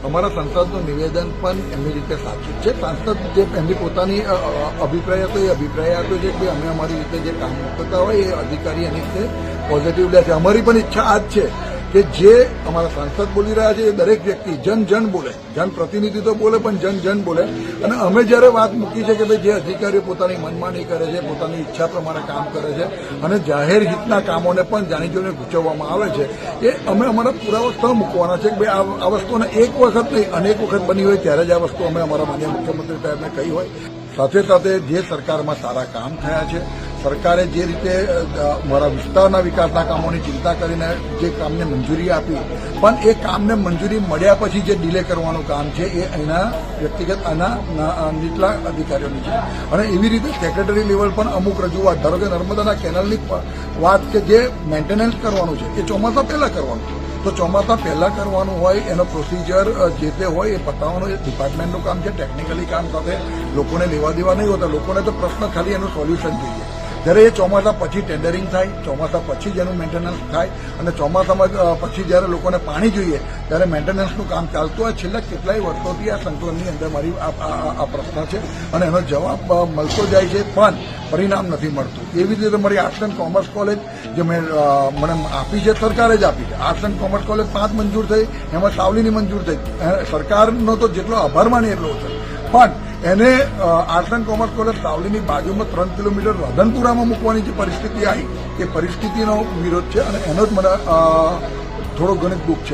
અમારા સંસદનું નિવેદન પણ એમની રીતે સાચું છે. સાંસદ જે એમની પોતાની અભિપ્રાય હતો એ અભિપ્રાય આપ્યો છે કે અમે અમારી રીતે જે કામ કરતા હોય એ અધિકારી એની રીતે પોઝિટિવ લે છે. અમારી પણ ઈચ્છા આ જ છે કે જે અમારા સાંસદ બોલી રહ્યા છે એ દરેક વ્યક્તિ જન બોલે, જનપ્રતિનિધિ તો બોલે પણ જન બોલે. અને અમે જ્યારે વાત મૂકી છે કે ભાઈ જે અધિકારીઓ પોતાની મનમાની કરે છે, પોતાની ઈચ્છા પ્રમાણે કામ કરે છે અને જાહેર હિતના કામોને પણ જાણી જોઈને ગૂંચવવામાં આવે છે, એ અમે અમારા પુરાવા સ્થળ મૂકવાના છે કે ભાઈ આ વસ્તુને એક વખત નહીં અનેક વખત બની હોય ત્યારે જ આ વસ્તુ અમે અમારા માનનીય મુખ્યમંત્રી સાહેબને કહી હોય. સાથે સાથે જે સરકારમાં સારા કામ થયા છે, સરકારે જે રીતે મારા વિસ્તારના વિકાસના કામોની ચિંતા કરીને જે કામને મંજૂરી આપી, પણ એ કામને મંજૂરી મળ્યા પછી જે ડિલે કરવાનું કામ છે એ અહીંના વ્યક્તિગત આના નીચલા અધિકારીઓની છે. અને એવી રીતે સેક્રેટરી લેવલ પણ અમુક રજૂઆત, ધારો કે નર્મદાના કેનલની વાત કે જે મેન્ટેનન્સ કરવાનું છે એ ચોમાસા પહેલા કરવાનું છે. તો ચોમાસા પહેલા કરવાનું હોય એનો પ્રોસિજર જે તે હોય એ પતાવવાનું એ ડિપાર્ટમેન્ટનું કામ છે. ટેકનિકલી કામ સાથે લોકોને લેવા દેવા નહીં હોતા. લોકોને તો પ્રશ્ન ખાલી એનું સોલ્યુશન જોઈએ. જ્યારે એ ચોમાસા પછી ટેન્ડરિંગ થાય, ચોમાસા પછી જ એનું મેન્ટેનન્સ થાય અને ચોમાસામાં પછી જ્યારે લોકોને પાણી જોઈએ ત્યારે મેન્ટેનન્સનું કામ ચાલતું હોય. છેલ્લા કેટલાય વર્ષોથી આ સંકલનની અંદર મારી આ પ્રશ્ન છે અને એનો જવાબ મળતો જાય છે પણ પરિણામ નથી મળતું. એવી જ રીતે મારી આર્ટ્સ એન્ડ કોમર્સ કોલેજ જે મને આપી છે, સરકારે જ આપી છે. આર્ટ્સ એન્ડ કોમર્સ કોલેજ 5 મંજૂર થઈ, એમાં સાવલીની મંજૂર થઈ. સરકારનો તો જેટલો આભાર માની એટલો છે, પણ એને આર્ટ્સ એન્ડ કોમર્સ કોલેજ સાવલીની બાજુમાં 3 કિલોમીટર રાધનપુરામાં મૂકવાની જે પરિસ્થિતિ આવી એ પરિસ્થિતિનો વિરોધ છે અને એનો જ મને થોડો ઘણો દુઃખ છે.